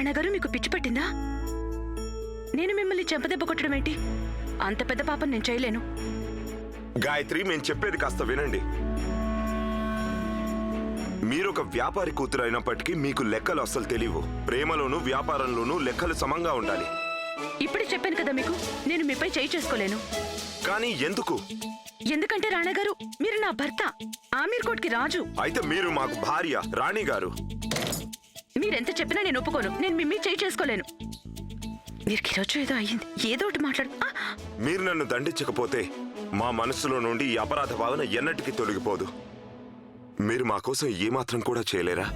రాణా గారు మీకు పిచ్చి పట్టిందా? నేను మిమ్మల్ని చెంపదెబ్బ కొట్టడం ఏంటి? అంత పెద్ద పాపం నేను చేయలేను. గాయత్రి, మేము చెప్పేది కాస్త వినండి. మీరొక వ్యాపారి కూతురు అయినప్పటికీ మీకు లెక్కలు అస్సలు తెలియవు. ప్రేమలోనూ వ్యాపారంలోనూ లెక్కలు సమంగా ఉండాలి. ఇప్పుడే చెప్పాను కదా మీకు, నేను మీపై చేయి చేసుకోలేను. కానీ ఎందుకు? ఎందుకంటే రాణా గారు, మీరు నా భర్త, ఆమీర్ కోట్కి రాజు. అయితే మీరు మాకు భార్య, రాణి గారు. మీరెంత చెప్పినా నేను ఒప్పుకోను. నేను మిమ్మీ చేయి చేసుకోలేను. మీరు ఈరోజు ఏదో అయ్యింది, ఏదో ఒకటి మాట్లాడు. మీరు నన్ను దండించకపోతే మా మనసులో నుండి ఈ అపరాధ భావన ఎన్నటికీ తొలగిపోదు. మీరు మా కోసం ఏమాత్రం కూడా చేయలేరా?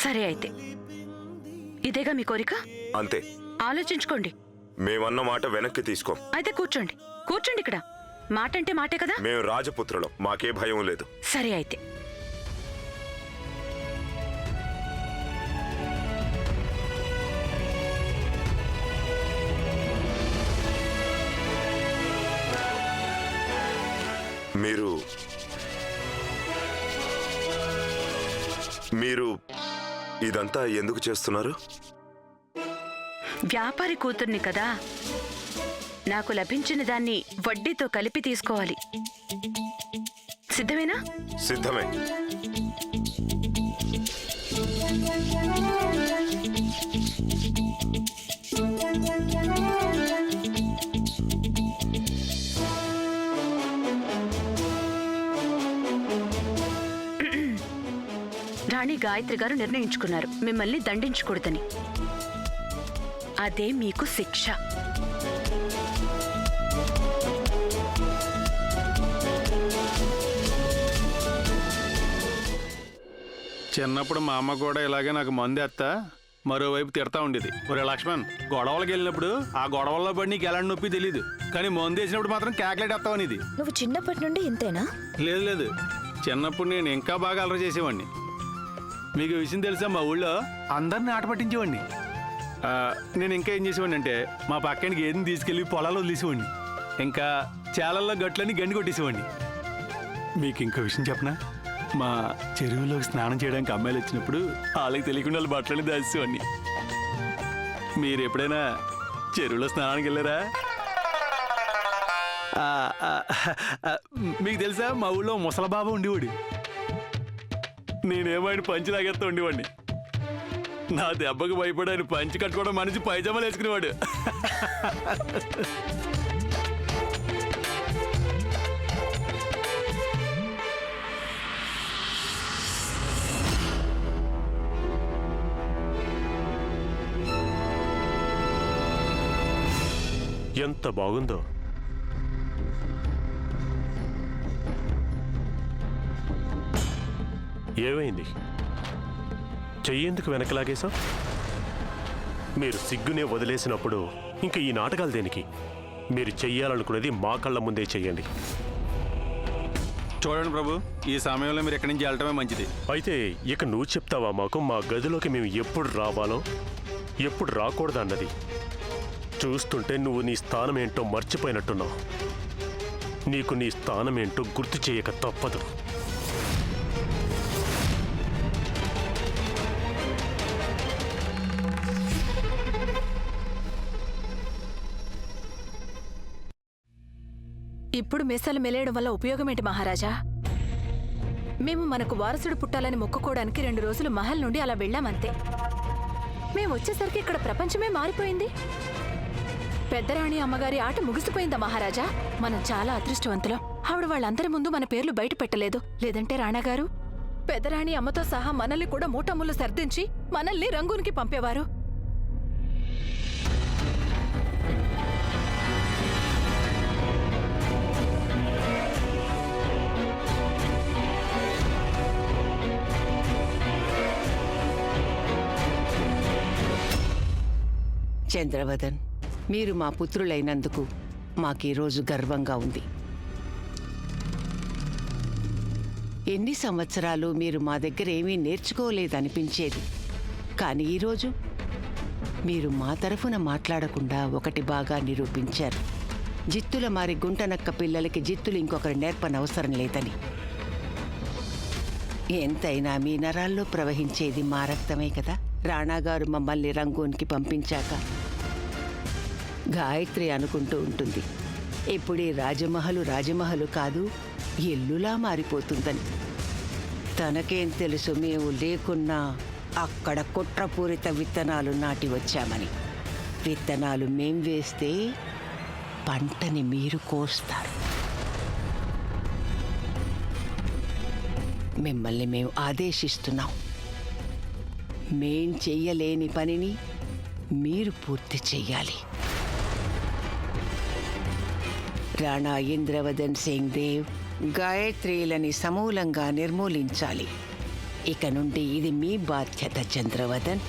సరే అయితే ఇదేగా మీ కోరిక? అంతే. ఆలోచించుకోండి. మేమన్న మాట వెనక్కి తీసుకోం. అయితే కూర్చోండి, కూర్చోండి. ఇక్కడ మాట అంటే మాటే కదా. మేము రాజపుత్రులం, మాకే భయం లేదు. సరే అయితే మీరు ఇదంతా ఎందుకు చేస్తున్నారు? వ్యాపారి కూతుర్ని కదా, నాకు లభించిన దాన్ని వడ్డీతో కలిపి తీసుకోవాలి. సిద్ధమేనా? సిద్ధమే. రాణి గాయత్రి గారు నిర్ణయించుకున్నారు మిమ్మల్ని దండించకూడదని. అదే మీకు శిక్ష. చిన్నప్పుడు మా అమ్మ కూడా ఇలాగే నాకు మందు ఎత్తా మరోవైపు తిడతా ఉండేది. ఒరే లక్ష్మణ్, గొడవలకు వెళ్ళినప్పుడు ఆ గొడవల్లో పడి నీకు ఎలాంటి నొప్పి తెలియదు, కానీ మందు వేసినప్పుడు మాత్రం క్యాక్లెట్ ఎత్తావనిది. నువ్వు చిన్నప్పటి నుండి ఇంతేనా? లేదు లేదు, చిన్నప్పుడు నేను ఇంకా బాగా అలర చేసేవాడిని. మీకు విషయం తెలుసా, మా ఊళ్ళో అందరిని ఆట పట్టించేవాడిని. నేను ఇంకా ఏం చేసేవాడిని అంటే మా పక్కనికి ఏది తీసుకెళ్ళి పొలాల్లో వదిలేసేవాడిని. ఇంకా చేలల్లో గట్లని గండి కొట్టేసేవాడిని. మీకు ఇంకో విషయం చెప్పనా, మా చెరువులోకి స్నానం చేయడానికి అమ్మాయిలు వచ్చినప్పుడు వాళ్ళకి తెలియకుండా వాళ్ళు బట్టలని దాచేవాడిని. మీరు ఎప్పుడైనా చెరువులో స్నానానికి వెళ్ళారా? మీకు తెలుసా, మా ఊళ్ళో ముసలబాబా ఉండేవాడు. నేనేమైనా పంచి లాగేస్తా ఉండేవాడిని. నా దెబ్బకు భయపడి ఆయన పంచి కట్టుకోవడం మనిషి పైజామాలు వేసుకునేవాడు. ఎంత బాగుందో. ఏమైంది? చెయ్యేందుకు వెనకలాగేశావు? మీరు సిగ్గునే వదిలేసినప్పుడు ఇంకా ఈ నాటకాలు దేనికి? మీరు చెయ్యాలనుకునేది మా కళ్ళ ముందే చెయ్యండి. చూడండి ప్రభు, ఈ సమయంలో మీరు ఎక్కడి నుంచి వెళ్ళటమే మంచిది. అయితే ఇక నువ్వు చెప్తావా మాకు మా గదిలోకి మేము ఎప్పుడు రావాలో ఎప్పుడు రాకూడదు అన్నది? చూస్తుంటే నువ్వు నీ స్థానం ఏంటో మర్చిపోయినట్టున్నావు. నీకు నీ స్థానం ఏంటో గుర్తు చేయక తప్పదు. ఇప్పుడు మీసాలు మెలేయడం వల్ల ఉపయోగమేంటి మహారాజా? మేము మనకు వారసుడు పుట్టాలని మొక్కుకోవడానికి 2 రోజులు మహల్ నుండి అలా వెళ్ళామంతే. మేము వచ్చేసరికి ఇక్కడ ప్రపంచమే మారిపోయింది. పెద్దరాణి అమ్మగారి ఆట ముగిసిపోయిందా మహారాజా? మనం చాలా అదృష్టవంతులం. ఆవిడ వాళ్ళందరి ముందు మన పేర్లు బయట పెట్టలేదు. లేదంటే రాణాగారు పెద్దరాణి అమ్మతో సహా మనల్ని కూడా మూటములు సర్దించి మనల్ని రంగూన్కి పంపేవారు. చంద్రవదన్, మీరు మా పుత్రులైనందుకు మాకీరోజు గర్వంగా ఉంది. ఎన్ని సంవత్సరాలు మీరు మా దగ్గర ఏమీ నేర్చుకోలేదనిపించేది. కానీ ఈరోజు మీరు మా తరఫున మాట్లాడకుండా ఒకటి బాగా నిరూపించారు. జిత్తుల మారి గుంటనక్క పిల్లలకి జిత్తులు ఇంకొకరు నేర్పనవసరం లేదని. ఎంతైనా మీ నరాల్లో ప్రవహించేది మా రక్తమే కదా. రాణాగారు మమ్మల్ని రంగూన్కి పంపించాక గాయత్రి అనుకుంటూ ఉంటుంది, ఇప్పుడు ఈ రాజమహలు కాదు, ఇల్లులా మారిపోతుందని. తనకేం తెలుసు మేము లేకున్నా అక్కడ కుట్రపూరిత విత్తనాలు నాటి వచ్చామని. విత్తనాలు మేం వేస్తే పంటని మీరు కోస్తారు. మిమ్మల్ని మేము ఆదేశిస్తున్నాం. మేం చెయ్యలేని పనిని మీరు పూర్తి చెయ్యాలి. రాణా ఇంద్రవదన్ సింగ్ దేవ్ గాయత్రీలని సమూలంగా నిర్మూలించాలి. ఇక నుండి ఇది మీ బాధ్యత చంద్రవదన్.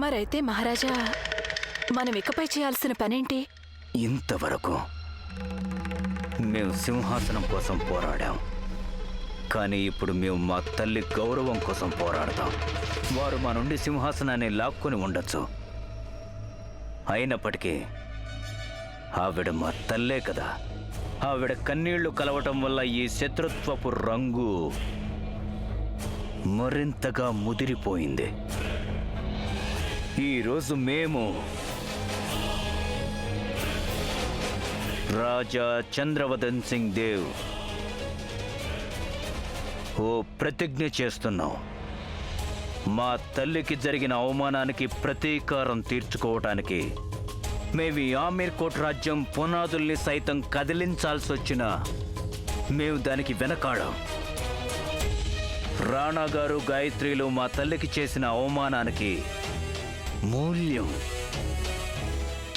మరైతే మహారాజా, మనం ఇకపై చేయాల్సిన పనేంటి? ఇంతవరకు మేము సింహాసనం కోసం పోరాడాం, కానీ ఇప్పుడు మేము మా తల్లి గౌరవం కోసం పోరాడతాం. వారు మా నుండి సింహాసనాన్ని లాక్కొని ఉండొచ్చు, అయినప్పటికీ ఆవిడ మా తల్లే కదా. ఆవిడ కన్నీళ్లు కలవటం వల్ల ఈ శత్రుత్వపు రంగు మరింతగా ముదిరిపోయింది. ఈరోజు మేము రాజా చంద్రవదన్ సింగ్ దేవ్ ఓ ప్రతిజ్ఞ చేస్తున్నాం. మా తల్లికి జరిగిన అవమానానికి ప్రతీకారం తీర్చుకోవటానికి మేము ఈ ఆమీర్ కోట్ రాజ్యం పునాదుల్ని సైతం కదిలించాల్సి వచ్చినా మేము దానికి వెనకాడాం. రాణా గారు గాయత్రిలు మా తల్లికి చేసిన అవమానానికి మూల్యం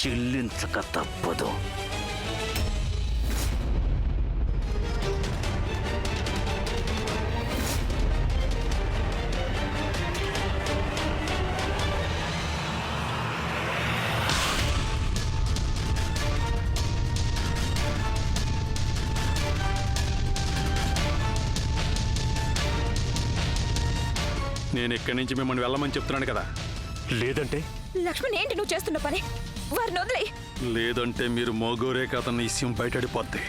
చెల్లించక తప్పదు. నేను ఇక్కడి నుంచి మిమ్మల్ని వెళ్ళమని చెప్తున్నాను కదా. లేదంటే లక్ష్మణ్, ఏంటి నువ్వు చేస్తున్న పని? వారిని వదిలే. లేదంటే మీరు మోగోరే కథ విషయం బయటడిపోద్ది.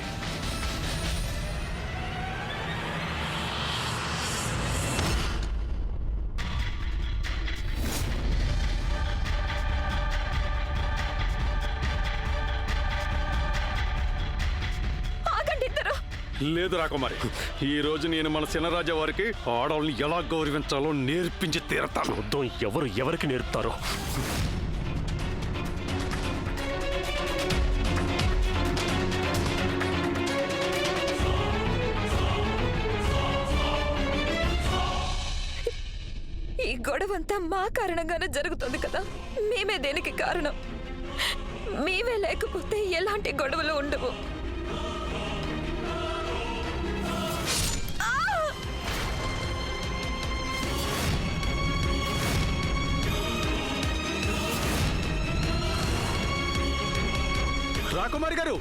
లేదు రాకుమారి, ఈ రోజు నేను మన చిన్నరాజా వారికి ఆడవాళ్ళని ఎలా గౌరవించాలో నేర్పించి తీరతాను. చూద్దాం ఎవరు ఎవరికి నేర్పుతారో. ఈ గొడవంతా మా కారణంగానే జరుగుతుంది కదా. మేమే దేనికి కారణం? మేమే లేకపోతే ఎలాంటి గొడవలు ఉండవు. రాకుమారి గారు,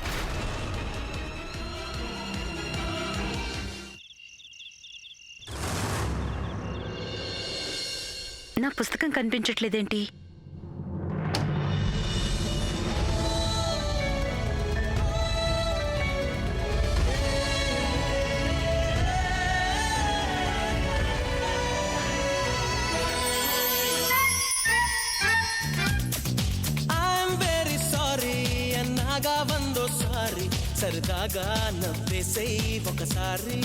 నా పుస్తకం కనిపించట్లేదేంటి? సరదాగా నవ్వేసై ఒకసారి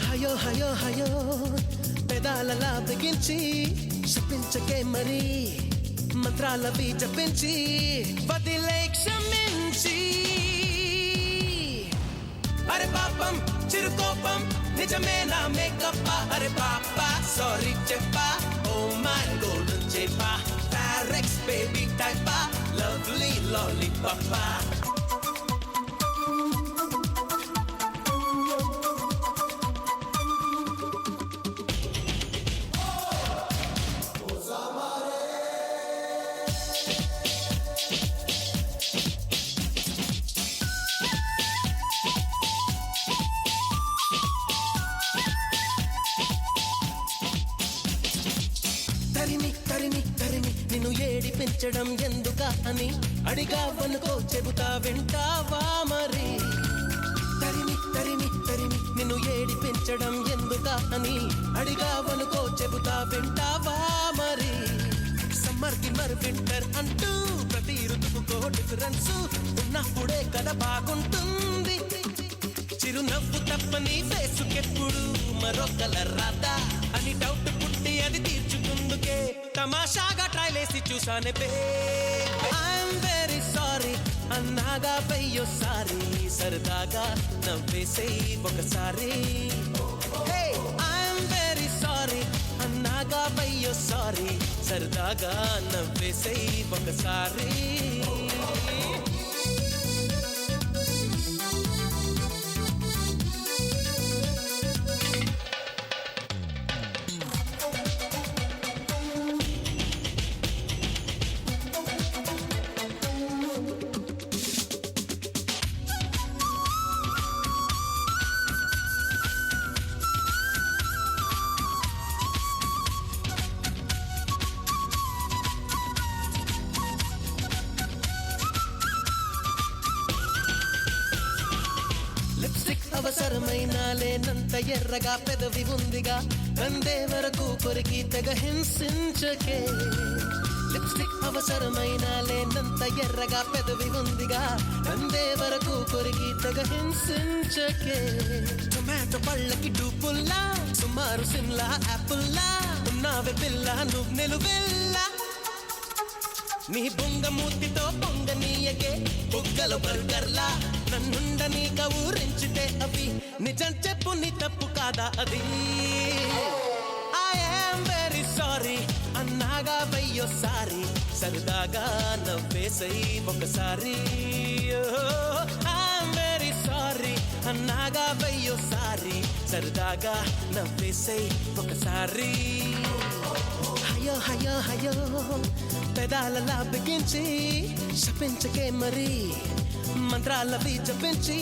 హయో హయో హయో పెదాలలా బిగించి శపించకే మరి మంత్రాలవి జపించి వదిలే క్షమించి. అరే పాపం చిరుకోపం నిజమేనా మేకప్ప? అరే పాపా సారీ చెప్పా, ఓ మై గోల్డెన్ చెప్పా, ఫారెక్స్ బేబీ టైపా, లవ్లీ లాలీపాపా. తరిమి తరిమి తరిమి నిన్ను నిన్ను ఏడిపించడం ఎందుక అని అడిగావనుకో చెబుతా వింటావా మరి తరిమి తరిమి తరిమి నిన్ను ఏడిపించడం ఎందుక అని అడిగావనుకో చెబుతా వింటావా మరి సమ్మర్కి మరి వింటర్ అంటూ ప్రతి ఋతువుకో డిఫరెన్స్ ఉన్నప్పుడే కదా బాగుంటుంది చిరునవ్వు తప్పని ఫేసుకెప్పుడు మరో కలర్ రాదా అని డౌట్ పుట్టి అది తీర్చుకుందుకే తమాషాగా ట్రైలేసి చూసానే బే ఐఎమ్ వెరీ సారీ అన్నాగా వెయ్యో సారీ సరదాగా నవ్వేసేయ్ ఒకసారి ఐఎమ్ వెరీ సారీ అన్నాగా వెయ్యో సారీ సరదాగా నవ్వేసేయ్ ఒకసారి లిప్స్టిక్ అవసరమైన లేనంత ఎర్రగా పెదవి ఉందిగా కందే వరకు కొరికి తెగ హింసించకే లిప్స్టిక్ అవసరమైన లేనంత ఎర్రగా పెదవి ఉందిగా కందే వరకు కొరికి తెగ హింసించకే టొమాటో పళ్ళకి డూపుల్లా సుమారు సిమ్లా యాపుల్లా ఉన్నావే పిల్ల నువ్వు నిలువెల్లా నీ బొంగ మూతితో పొంగనీయకే బొగ్గల బర్గర్లా నన్నుండని ఊరించితే అవి నిజం చెప్పు నీ తప్పు కాదా అది ఐఎమ్ వెరీ సారీ అన్నాగా వెయ్యో సారీ సరదాగా నవ్వేసై ఒకసారి ఐఎమ్ వెరీ సారీ అన్నాగా వెయ్యో సారీ సరదాగా నవ్వేసై ఒకసారి హయో హయో హయో పెదాలలా బిగించి శపించకే మరి మంత్రాలవి జపించి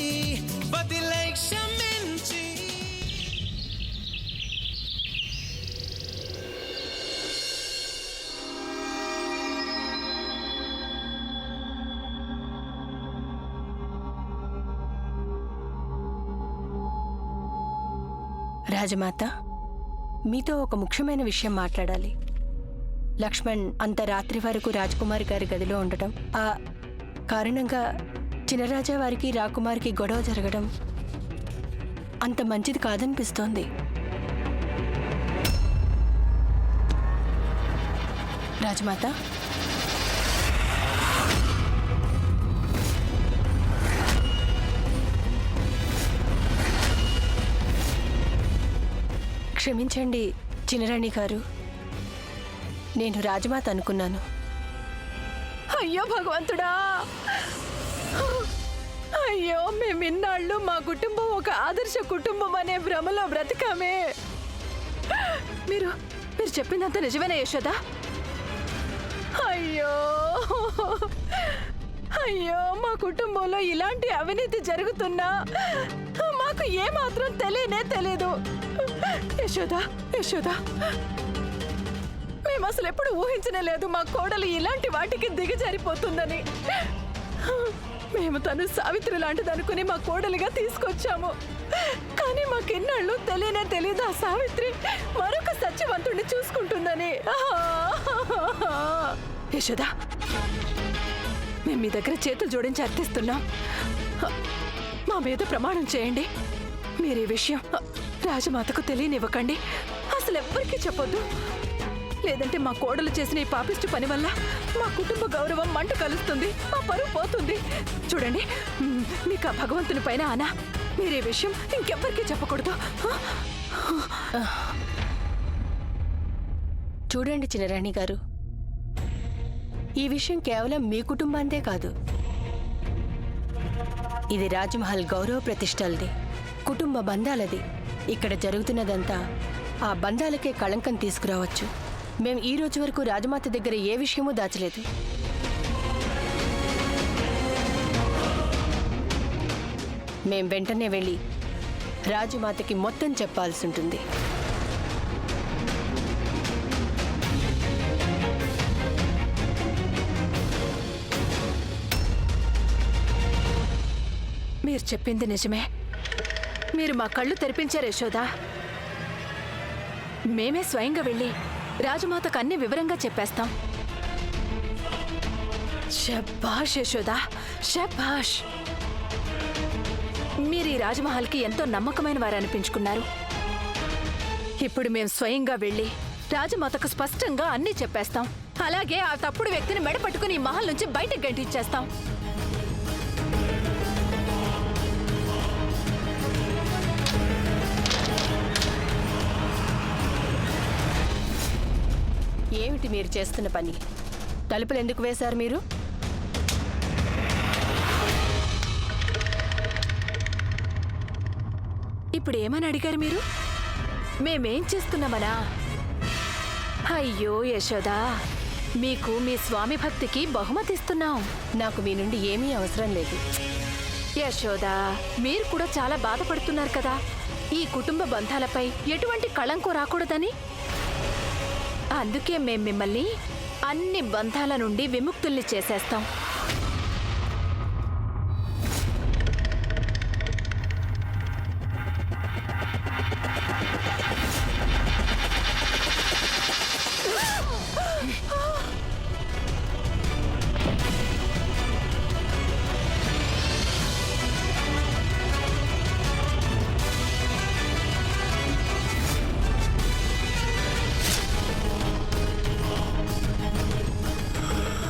బదిలై క్షమించి రాజమాత మీతో ఒక ముఖ్యమైన విషయం మాట్లాడాలి. లక్ష్మణ్ అంత రాత్రి వరకు రాజకుమారి గారి గదిలో ఉండటం, ఆ కారణంగా చినరాజా వారికి రాకుమారికి గొడవ జరగడం అంత మంచిది కాదనిపిస్తోంది. రాజమాత, క్షమించండి చినరాణి గారు, నేను రాజమాత అనుకున్నాను. అయ్యో భగవంతుడా, అయ్యో మేమిన్నాళ్ళు మా కుటుంబం ఒక ఆదర్శ కుటుంబం అనే భ్రమలో బ్రతికామే. మీరు మీరు చెప్పిందంత నిజమేనా యశోదా? అయ్యో అయ్యో, మా కుటుంబంలో ఇలాంటి అవినీతి జరుగుతున్నా మాకు ఏమాత్రం తెలియనే తెలీదు. యశోదా యశోదా, మేము అసలు ఎప్పుడు ఊహించనే లేదు మా కోడలు ఇలాంటి వాటికి దిగజారిపోతుందని. మేము తను సావిత్రి లాంటిది అనుకుని మా కోడలిగా తీసుకొచ్చాము. కానీ మాకెన్నాళ్ళు తెలియనే తెలీదు ఆ సావిత్రి మరొక సత్యవంతుడిని చూసుకుంటుందని. యశోదా, మేము మీ దగ్గర చేతులు జోడించి అర్థిస్తున్నాం. మా మీద ప్రమాణం చేయండి. మీరు ఈ విషయం రాజమాతకు తెలియనివ్వకండి, అసలు ఎవ్వరికీ చెప్పొద్దు. లేదంటే మా కోడలు చేసిన ఈ పాపిష్టి పని వల్ల మా కుటుంబ గౌరవం మంట కలుస్తుంది, మా పరువు పోతుంది. చూడండి, మీకు ఆ భగవంతుని పైన ఆనా, మీరు ఈ విషయం ఇంకెవ్వరికీ చెప్పకూడదు. చూడండి చినరాణి గారు, ఈ విషయం కేవలం మీ కుటుంబాందే కాదు, ఇది రాజ్మహల్ గౌరవ ప్రతిష్టలది, కుటుంబ బంధాలది. ఇక్కడ జరుగుతున్నదంతా ఆ బంధాలకే కళంకం తీసుకురావచ్చు. మేం ఈ రోజు వరకు రాజమాత దగ్గర ఏ విషయమూ దాచలేదు. మేం వెంటనే వెళ్ళి రాజమాతకి మొత్తం చెప్పాల్సి ఉంటుంది. మీరు చెప్పింది నిజమే. మీరు మా కళ్ళు తెరిపించారు యశోదా. మేమే స్వయంగా వెళ్ళి రాజమాతకు అన్ని వివరంగా చెప్పేస్తాం. శభాష్ యశోదా, శభాష్. మీరు ఈ రాజమహల్కి ఎంతో నమ్మకమైన వారు అనిపించుకున్నారు. ఇప్పుడు మేం స్వయంగా వెళ్ళి రాజమాతకు స్పష్టంగా అన్నీ చెప్పేస్తాం. అలాగే ఆ తప్పుడు వ్యక్తిని మెడ పట్టుకుని ఈ మహల్ నుంచి బయటకు గంటించేస్తాం. ఏమిటి మీరు చేస్తున్న పని? తలుపులు ఎందుకు వేశారు మీరు? ఇప్పుడు ఏమని అడిగారు మీరు? మేమేం చేస్తున్నామనా? అయ్యో యశోదా, మీకు మీ స్వామి భక్తికి బహుమతిస్తున్నాం. నాకు మీ నుండి ఏమీ అవసరం లేదు. యశోదా, మీరు కూడా చాలా బాధపడుతున్నారు కదా, ఈ కుటుంబ బంధాలపై ఎటువంటి కళంకం రాకూడదని. అందుకే మేం మిమ్మల్ని అన్ని బంధాల నుండి విముక్తుల్ని చేసేస్తాం.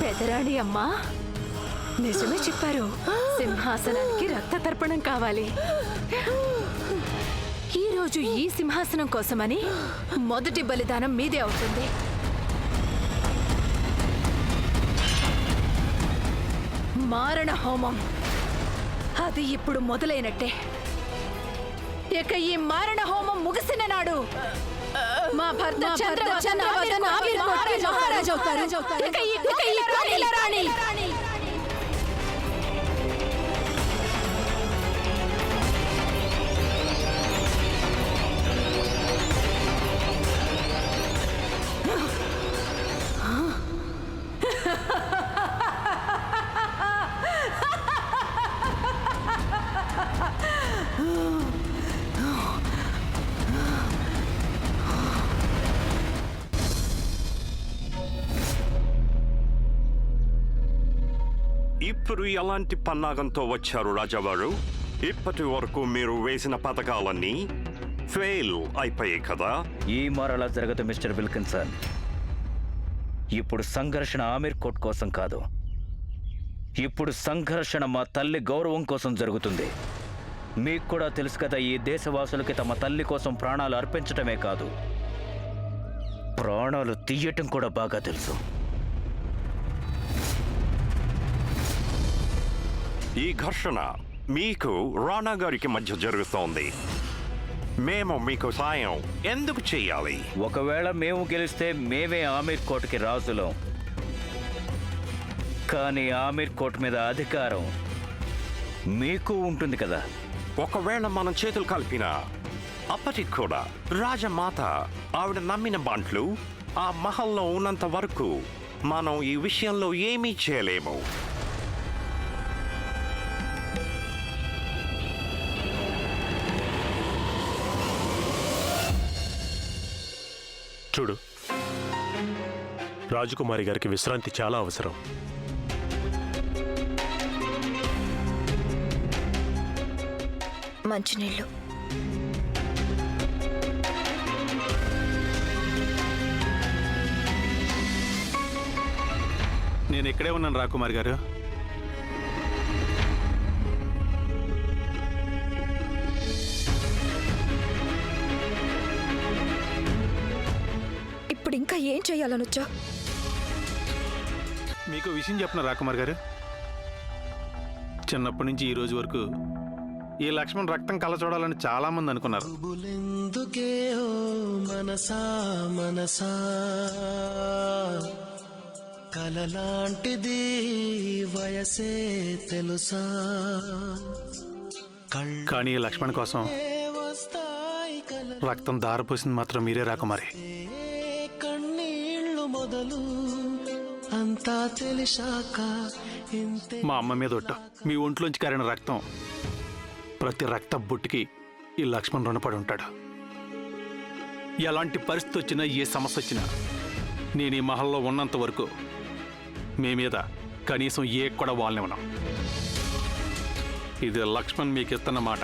పెదరాణి అమ్మా, నిజమే చెప్పారు. సింహాసనానికి రక్త తర్పణం కావాలి. ఈరోజు ఈ సింహాసనం కోసమని మొదటి బలిదానం మీదే అవుతుంది. మారణ హోమం అది ఇప్పుడు మొదలైనట్టే. ఇక ఈ మారణ హోమం ముగిసిన నాడు మా భర్త చంద్రవదన ఆవిర్భావం మహారాజు అవుతారు. ఇక ఈ కోకిల రాణి ఇప్పుడు ఎలాంటి పన్నాగంతో వచ్చారు రాజావారు? ఇప్పటి వరకు మీరు వేసిన పథకాలన్నీ ఫెయిల్ అయిపోయాయి కదా. ఈ మరలా జరగదు మిస్టర్ విల్కిన్సన్. ఇప్పుడు సంఘర్షణ ఆమీర్ కోట్ కోసం కాదు, ఇప్పుడు సంఘర్షణ మా తల్లి గౌరవం కోసం జరుగుతుంది. మీకు కూడా తెలుసు కదా, ఈ దేశవాసులకి తమ తల్లి కోసం ప్రాణాలు అర్పించటమే కాదు, ప్రాణాలు తీయటం కూడా బాగా తెలుసు. ఈ ఘర్షణ మీకు రాణా గారికి మధ్య జరుగుతోంది. మేము మీకు సాయం ఎందుకు చేయాలి? ఒకవేళ మేము గెలిస్తే మేమే ఆమీర్ కోట్కి రాజులం, కానీ ఆమీర్ కోట్ మీద అధికారం మీకు ఉంటుంది కదా. ఒకవేళ మనం చేతులు కలిపినా అప్పటికి కూడా రాజమాత ఆవిడ నమ్మిన బంట్లు ఆ మహల్లో ఉన్నంత వరకు మనం ఈ విషయంలో ఏమీ చేయలేము. చూడు, రాజకుమారి గారికి విశ్రాంతి చాలా అవసరం. మంచినీళ్ళు. నేను ఇక్కడే ఉన్నాను రాకుమారి గారు. ఇప్పుడు ఇంకా ఏం చెయ్యాలనొచ్చా? మీకు విషయం చెప్పిన రాకుమార్ గారు, చిన్నప్పటి నుంచి ఈ రోజు వరకు ఈ లక్ష్మణ్ రక్తం కళ్ళ చూడాలని చాలా మంది అనుకున్నారు. మనసా మనసా కలలాంటిది వయసే తెలుసా, కానీ ఈ లక్ష్మణ్ కోసం రక్తం దారిపోసింది మాత్రం మీరే రాకుమారి. కన్నీళ్ళు మొదలు అంతా తెలిసాక మా అమ్మ మీద ఒట్టు, మీ ఒంట్లోంచి కారిన రక్తం ప్రతి రక్త బొట్టుకి ఈ లక్ష్మణ్ రుణపడి ఉంటాడు. ఎలాంటి పరిస్థితి వచ్చినా, ఏ సమస్య వచ్చినా నేను ఈ మహల్లో ఉన్నంత వరకు మీ మీద కనీసం ఏ కూడా వాళ్ళనివ్వను. ఇది లక్ష్మణ్ మీకు ఇస్తున్న మాట.